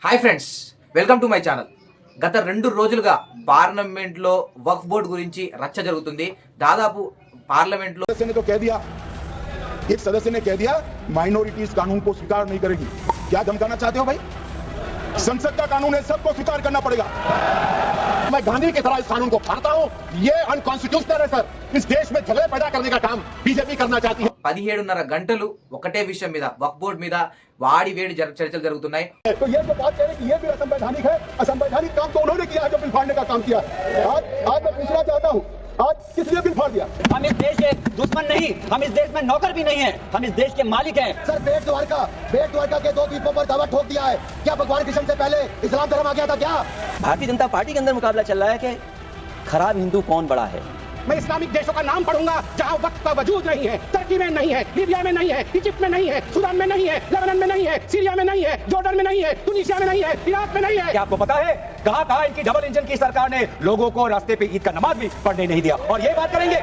Hi friends, welcome to my channel. గత 2 రోజులుగా పార్లమెంట్లో వక్ఫ్ బోర్డు గురించి రచ్చ జరుగుతుంది. దాదాపు పార్లమెంట్లో एक सदस्य ने कह दिया माइनॉरिटीज कानून को स्वीकार नहीं करेगी। क्या धमकाना चाहते हो भाई? संसद का कानून है, सबको स्वीकार करना पड़ेगा। मैं गांधी की तरह इस कानून को फाड़ता हूं। ये अनकॉन्स्टिट्यूशनल है सर। इस देश में झगड़े पैदा करने का काम बीजेपी करना चाहती है। 17.5 గంటలు ఒకటే విషయం మీద వక్ఫ్ బోర్డు మీద వాడి వేడి చర్చలు జరుగుతున్నాయి. तो ये जो बात कह रहे कि ये भी असंवैधानिक है, असंवैधानिक काम तो उन्होंने किया है जो बिल फाड़ने का काम किया। आज मैं पूछना चाहता हूं, आज किसने बिल फाड़ दिया? हम इस देश के दुश्मन नहीं, हम इस देश में नौकर भी नहीं है, हम इस देश के मालिक हैं। सर बेट द्वारका के 2 द्वीपों पर दावा ठोक दिया है। क्या भगवान कृष्ण से पहले इस्लाम धर्म आ गया था क्या? भारतीय जनता पार्टी के अंदर मुकाबला चल रहा है कि खराब हिंदू कौन बड़ा है। मैं इस्लामिक देशों का नाम पढ़ूंगा जहां वक्त का वजूद नहीं है। टर्की में नहीं है, लीबिया में नहीं है, इजिप्ट में नहीं है, सूडान में नहीं है, लेबनान में नहीं है, सीरिया में नहीं है, जॉर्डन में नहीं है, तुनीसिया में नहीं है, इराक में नहीं है। क्या आपको पता है कहां इनकी डबल इंजन की सरकार ने लोगों को रास्ते पे ईद का नमाज भी पढ़ने नहीं दिया। और ये बात करेंगे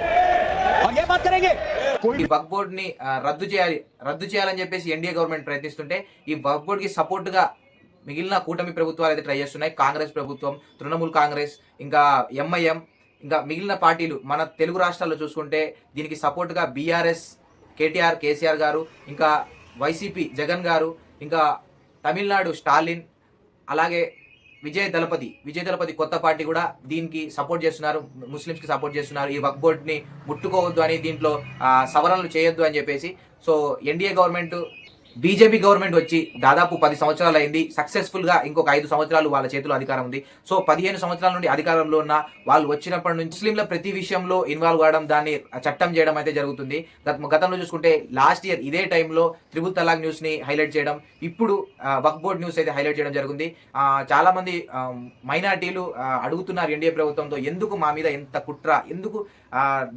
ఈ వక్ఫ్ బోర్డు ని రద్దు చేయాలని చెప్పేసి ఎన్డీఏ గవర్నమెంట్ ప్రయత్నిస్తుంటే ఈ వక్ఫ్ బోర్డు కి సపోర్ట్ గా మిగిలిన కూటమి ప్రభుత్వాలు అయితే ట్రై చేస్తున్నాయి. కాంగ్రెస్ ప్రభుత్వం, తృణమూల్ కాంగ్రెస్, ఇంకా ఎంఐఎం, ఇంకా మిగిలిన పార్టీలు మన తెలుగు రాష్ట్రాల్లో చూసుకుంటే దీనికి సపోర్ట్గా బీఆర్ఎస్ కేసీఆర్ గారు, ఇంకా వైసీపీ జగన్ గారు, ఇంకా తమిళనాడు స్టాలిన్, అలాగే విజయ్ దళపతి కొత్త పార్టీ కూడా దీనికి సపోర్ట్ చేస్తున్నారు, ముస్లిమ్స్కి సపోర్ట్ చేస్తున్నారు. ఈ వక్ఫ్ బోర్డుని ముట్టుకోవద్దు అని, దీంట్లో సవరణలు చేయొద్దు అని చెప్పేసి. So NDA government, BJP government వచ్చి దాదాపు 10 సంవత్సరాలు అయింది. సక్సెస్ఫుల్గా ఇంకొక 5 సంవత్సరాలు వాళ్ళ చేతిలో అధికారం ఉంది. సో 15 సంవత్సరాల నుండి అధికారంలో ఉన్న వాళ్ళు వచ్చినప్పటి నుంచి ముస్లింల ప్రతి విషయంలో ఇన్వాల్వ్ కావడం, దాన్ని చట్టం చేయడం అయితే జరుగుతుంది. గతంలో చూసుకుంటే లాస్ట్ ఇయర్ ఇదే టైంలో త్రిబుల్ తలాక్ న్యూస్ ని హైలైట్ చేయడం, ఇప్పుడు వక్ఫ్ బోర్డ్ న్యూస్ అయితే హైలైట్ చేయడం జరిగింది. చాలా మంది మైనార్టీలు అడుగుతున్నారు ఎన్డీఏ ప్రభుత్వంతో, ఎందుకు మా మీద ఎంత కుట్ర, ఎందుకు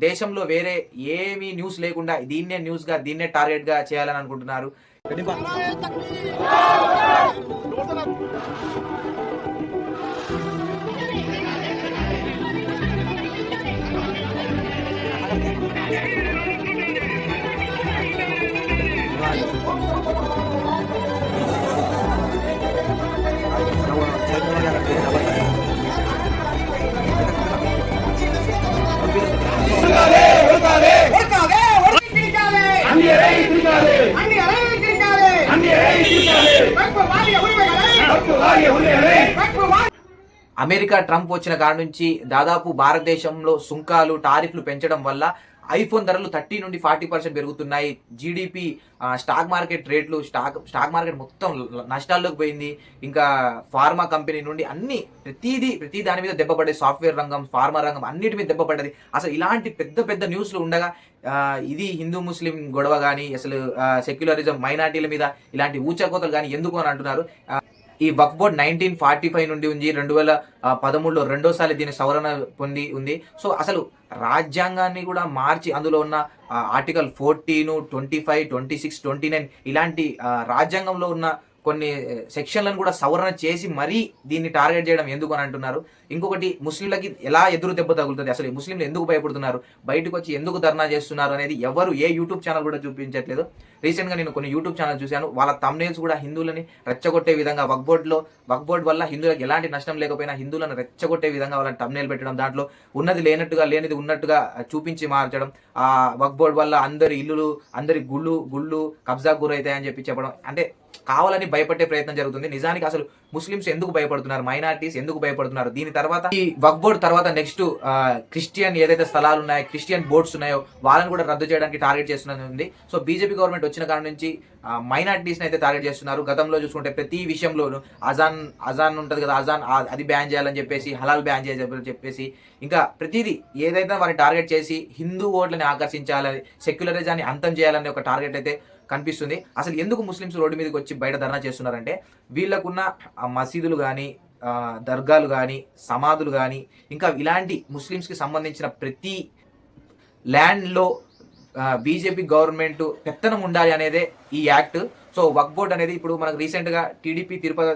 దేశంలో వేరే ఏమీ న్యూస్ లేకుండా దీన్నే న్యూస్గా, దీన్నే టార్గెట్గా చేయాలని అనుకుంటున్నారు. అమెరికా ట్రంప్ వచ్చిన కాడ నుంచి దాదాపు భారతదేశంలో సుంకాలు, టారిఫ్లు పెంచడం వల్ల ఐఫోన్ ధరలు 30 నుండి 40% పెరుగుతున్నాయి. జీడిపి, స్టాక్ మార్కెట్ రేట్లు, స్టాక్ మార్కెట్ మొత్తం నష్టాల్లోకి పోయింది. ఇంకా ఫార్మా కంపెనీ నుండి ప్రతి దాని మీద దెబ్బపడ్డది. సాఫ్ట్వేర్ రంగం, ఫార్మా రంగం అన్నిటి మీద దెబ్బపడ్డది. అసలు ఇలాంటి పెద్ద న్యూస్లు ఉండగా ఇది హిందూ ముస్లిం గొడవ కానీ, అసలు సెక్యులరిజం, మైనార్టీల మీద ఇలాంటి ఊచకోతలు కానీ ఎందుకు అని అంటున్నారు. ఈ వక్ఫ్ బోర్డ్ 1945 నుండి ఉంది, 2013లో రెండోసారి దీని సవరణ పొంది ఉంది. సో అసలు రాజ్యాంగాన్ని కూడా మార్చి అందులో ఉన్న ఆర్టికల్ 14, 25, 26, 29 ఇలాంటి రాజ్యాంగంలో ఉన్న కొన్ని సెక్షన్లను కూడా సవరణ చేసి మరీ దీన్ని టార్గెట్ చేయడం ఎందుకు అని అంటున్నారు. ఇంకొకటి, ముస్లింలకి ఎలా ఎదురు దెబ్బ తగులుతుంది, అసలు ముస్లింలు ఎందుకు భయపడుతున్నారు, బయటకు వచ్చి ఎందుకు ధర్నా చేస్తున్నారు అనేది ఏ యూట్యూబ్ ఛానల్ కూడా చూపించట్లేదు. రీసెంట్గా నేను కొన్ని యూట్యూబ్ ఛానల్ చూశాను, వాళ్ళ థంబ్నెయిల్స్ కూడా హిందువులని రెచ్చగొట్టే విధంగా, వక్ఫ్ బోర్డు వల్ల హిందువులకు ఎలాంటి నష్టం లేకపోయినా హిందువులను రెచ్చగొట్టే విధంగా వాళ్ళని థంబ్నెయిల్ పెట్టడం, దాంట్లో ఉన్నది లేనిది ఉన్నట్టుగా చూపించి మార్చడం, ఆ వక్ఫ్ బోర్డు వల్ల అందరి గుళ్ళు కబ్జా గురైతాయని చెప్పడం, అంటే కావాలని భయపడే ప్రయత్నం జరుగుతుంది. నిజానికి అసలు ముస్లిమ్స్ ఎందుకు భయపడుతున్నారు, మైనారిటీస్ ఎందుకు భయపడుతున్నారు, దీని తర్వాత ఈ వక్ఫ్ బోర్డు తర్వాత నెక్స్ట్ క్రిస్టియన్ ఏదైతే స్థలాలు ఉన్నాయో, క్రిస్టియన్ బోర్డ్స్ ఉన్నాయో వాళ్ళని కూడా రద్దు చేయడానికి టార్గెట్ చేస్తున్నది ఉంది. సో బీజేపీ గవర్నమెంట్ వచ్చిన కాడ నుంచి మైనారిటీస్ని అయితే టార్గెట్ చేస్తున్నారు. గతంలో చూసుకుంటే ప్రతి విషయంలోనూ అజాన్ ఉంటుంది కదా, అది బ్యాన్ చేయాలని చెప్పేసి, హలాల్ బ్యాన్ చేయాలని చెప్పేసి, ఇంకా ప్రతిదీ ఏదైతే వారిని టార్గెట్ చేసి హిందూ ఓట్లని ఆకర్షించాలని, సెక్యులరిజాన్ని అంతం చేయాలని ఒక టార్గెట్ అయితే కనిపిస్తుంది. అసలు ఎందుకు ముస్లిమ్స్ రోడ్డు మీదకి వచ్చి బయట ధర్నా చేస్తున్నారంటే, వీళ్ళకున్న మసీదులు కానీ, దర్గాలు కానీ, సమాధులు కానీ, ఇంకా ఇలాంటి ముస్లిమ్స్కి సంబంధించిన ప్రతి ల్యాండ్లో బీజేపీ గవర్నమెంట్ పెత్తనం ఉండాలి అనేదే ఈ యాక్ట్. సో వక్ఫ్ బోర్డ్ అనేది ఇప్పుడు మనకు రీసెంట్గా టీడీపీ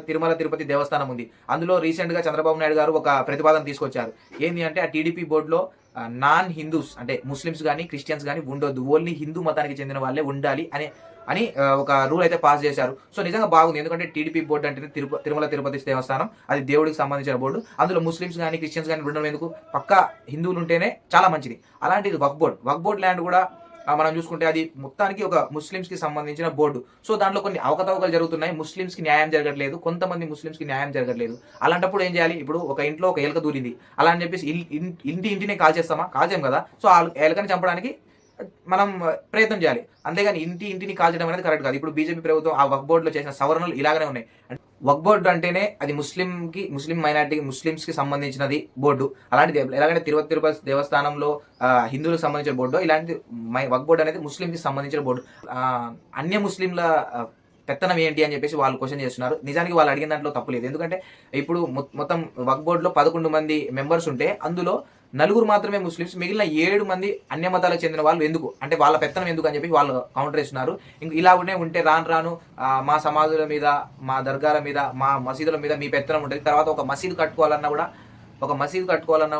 తిరుమల తిరుపతి దేవస్థానం ఉంది, అందులో రీసెంట్గా చంద్రబాబు నాయుడు గారు ఒక ప్రతిపాదన తీసుకొచ్చారు. ఏంటి అంటే, ఆ టీడీపీ బోర్డులో నాన్ హిందూస్ అంటే ముస్లిమ్స్ కానీ క్రిస్టియన్స్ కానీ ఉండొద్దు, ఓన్లీ హిందూ మతానికి చెందిన వాళ్ళే ఉండాలి అనే అని ఒక రూల్ అయితే పాస్ చేశారు. సో నిజంగా బాగుంది. ఎందుకంటే టీడీపీ బోర్డు అంటే తిరుమల తిరుపతి దేవస్థానం, అది దేవుడికి సంబంధించిన బోర్డు. అందులో ముస్లిమ్స్ కానీ క్రిస్టియన్స్ కానీ ఉండడం ఎందుకు, పక్కా హిందువులు ఉంటేనే చాలా మంచిది. అలాంటిది వక్ఫ్ బోర్డ్ ల్యాండ్ కూడా మనం చూసుకుంటే అది మొత్తానికి ఒక ముస్లిమ్స్కి సంబంధించిన బోర్డు. సో దాంట్లో కొన్ని అవకతవకలు జరుగుతున్నాయి, ముస్లిమ్స్కి న్యాయం జరగట్లేదు, కొంతమంది ముస్లిమ్స్కి న్యాయం జరగట్లేదు. అలాంటప్పుడు ఏం చేయాలి? ఇప్పుడు ఒక ఇంట్లో ఒక ఎలుక దూరింది, అలా అని చెప్పేసి ఇంటినే కాల్చేస్తామా? కాల్చేయం కదా. సో ఆ ఎలుకని చంపడానికి మనం ప్రయత్నం చేయాలి, అంతేగాని ఇంటిని కాల్చడం అనేది కరెక్ట్ కాదు. ఇప్పుడు బీజేపీ ప్రభుత్వం ఆ వక్ఫ్ బోర్డులో చేసిన సవరణలు ఇలాగనే ఉన్నాయి. వక్ఫ్ బోర్డు అంటేనే అది ముస్లిం మైనారిటీకి ముస్లిమ్స్కి సంబంధించినది బోర్డు. అలాంటిది ఎలాగంటే తిరుపతి దేవస్థానంలో హిందువులకు సంబంధించిన బోర్డు, ఇలాంటి వక్ఫ్ బోర్డు అనేది ముస్లింకి సంబంధించిన బోర్డు. అన్య ముస్లింల పెత్తనం ఏంటి అని చెప్పేసి వాళ్ళు క్వశ్చన్ చేస్తున్నారు. నిజానికి వాళ్ళు అడిగిన దాంట్లో తప్పు లేదు. ఎందుకంటే ఇప్పుడు మొత్తం వక్ఫ్ బోర్డులో 11 మంది మెంబర్స్ ఉంటే అందులో 4 మాత్రమే ముస్లిమ్స్, మిగిలిన 7 మంది అన్య మతాలకు చెందిన వాళ్ళు ఎందుకు అంటే వాళ్ళ పెత్తనం ఎందుకు అని చెప్పి వాళ్ళు కౌంటర్ ఇస్తున్నారు. ఇలా ఉంటే రాను మా సమాధుల మీద, మా దర్గాల మీద, మా మసీదుల మీద మీ పెత్తనం ఉంటుంది. తర్వాత ఒక మసీదు కట్టుకోవాలన్నా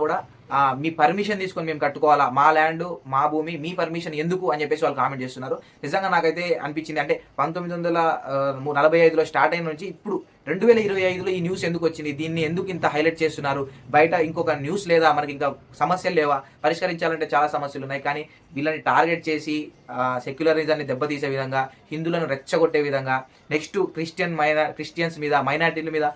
కూడా మీ పర్మిషన్ తీసుకొని మేము కట్టుకోవాలా, మా ల్యాండ్ మా భూమి, మీ పర్మిషన్ ఎందుకు అని చెప్పేసి వాళ్ళు కామెంట్ చేస్తున్నారు. నిజంగా నాకైతే అనిపించింది, అంటే 1945లో స్టార్ట్ అయిన నుంచి ఇప్పుడు 2025లో ఈ న్యూస్ ఎందుకు వచ్చింది, దీన్ని ఎందుకు ఇంత హైలైట్ చేస్తున్నారు, బయట ఇంకొక న్యూస్ లేదా, మనకి ఇంకా సమస్యలు లేవా, పరిష్కరించాలంటే చాలా సమస్యలు ఉన్నాయి, కానీ వీళ్ళని టార్గెట్ చేసి సెక్యులరిజాన్ని దెబ్బతీసే విధంగా, హిందువులను రెచ్చగొట్టే విధంగా, నెక్స్ట్ క్రిస్టియన్స్ మీద, మైనారిటీల మీద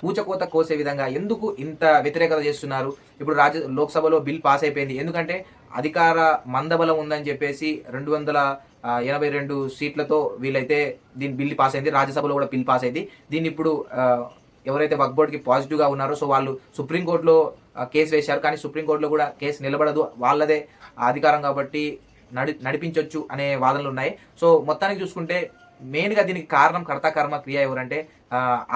ఊచకోత కోసే విధంగా ఎందుకు ఇంత వ్యతిరేకత చేస్తున్నారు. ఇప్పుడు లోక్సభలో బిల్ పాస్ అయిపోయింది, ఎందుకంటే అధికార మందబలం ఉందని చెప్పేసి 282 సీట్లతో వీళ్ళైతే దీని బిల్లు పాస్ అయింది. రాజ్యసభలో కూడా బిల్ పాస్ అయింది. దీన్ని ఇప్పుడు ఎవరైతే వక్ఫ్ బోర్డుకి పాజిటివ్గా ఉన్నారో సో వాళ్ళు సుప్రీంకోర్టులో కేసు వేశారు, కానీ సుప్రీంకోర్టులో కూడా కేసు నిలబడదు, వాళ్ళదే అధికారం కాబట్టి నడిపించవచ్చు అనే వాదనలు ఉన్నాయి. సో మొత్తానికి చూసుకుంటే మెయిన్గా దీనికి కారణం కర్త కర్మ క్రియ ఎవరంటే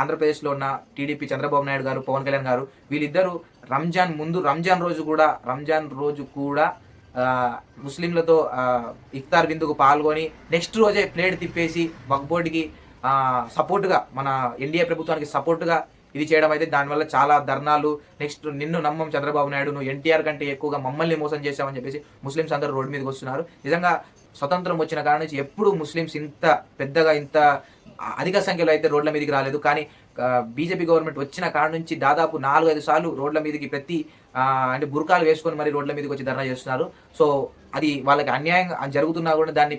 ఆంధ్రప్రదేశ్లో ఉన్న టీడీపీ చంద్రబాబు నాయుడు గారు, పవన్ కళ్యాణ్ గారు, వీళ్ళిద్దరూ రంజాన్ రోజు కూడా ముస్లింలతో ఇఫ్తార్ విందుకు పాల్గొని నెక్స్ట్ రోజే ప్లేట్ తిప్పేసి వక్ఫ్ బోర్డుకి సపోర్టుగా, మన ఎన్డీఏ ప్రభుత్వానికి సపోర్టుగా ఇది చేయడం అయితే, దానివల్ల చాలా ధర్నాలు, నెక్స్ట్ నిన్ను నమ్మం చంద్రబాబు నాయుడు, నువ్వు ఎన్టీఆర్ కంటే ఎక్కువగా మమ్మల్ని మోసం చేశామని చెప్పేసి ముస్లిమ్స్ అందరూ రోడ్డు మీదకి వస్తున్నారు. నిజంగా స్వతంత్రం వచ్చిన కాడ నుంచి ఎప్పుడు ముస్లిమ్స్ ఇంత పెద్దగా ఇంత అధిక సంఖ్యలో అయితే రోడ్ల మీదకి రాలేదు. కానీ బీజేపీ గవర్నమెంట్ వచ్చిన కాడ నుంచి దాదాపు 4-5 సార్లు రోడ్ల మీదకి అంటే బుర్కాలు వేసుకొని మరి రోడ్ల మీదకి వచ్చి ధర్నా చేస్తున్నారు. సో అది వాళ్ళకి అన్యాయం జరుగుతున్నా కూడా దాన్ని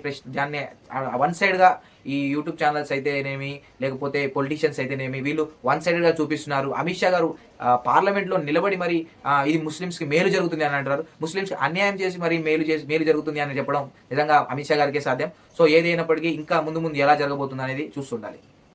వన్ సైడ్గా ఈ యూట్యూబ్ ఛానల్స్ అయితేనేమి, లేకపోతే పొలిటీషియన్స్ అయితేనేమి, వీళ్ళు వన్ సైడ్గా చూపిస్తున్నారు. అమిత్ షా గారు పార్లమెంట్లో నిలబడి మరి ఇది ముస్లిమ్స్కి మేలు జరుగుతుంది అని అంటారు, ముస్లిమ్స్కి అన్యాయం చేసి మరి మేలు జరుగుతుంది అని చెప్పడం నిజంగా అమిత్ షా గారికే సాధ్యం. సో ఏదైనప్పటికీ ఇంకా ముందు ఎలా జరగబోతుంది అనేది చూస్తుండాలి.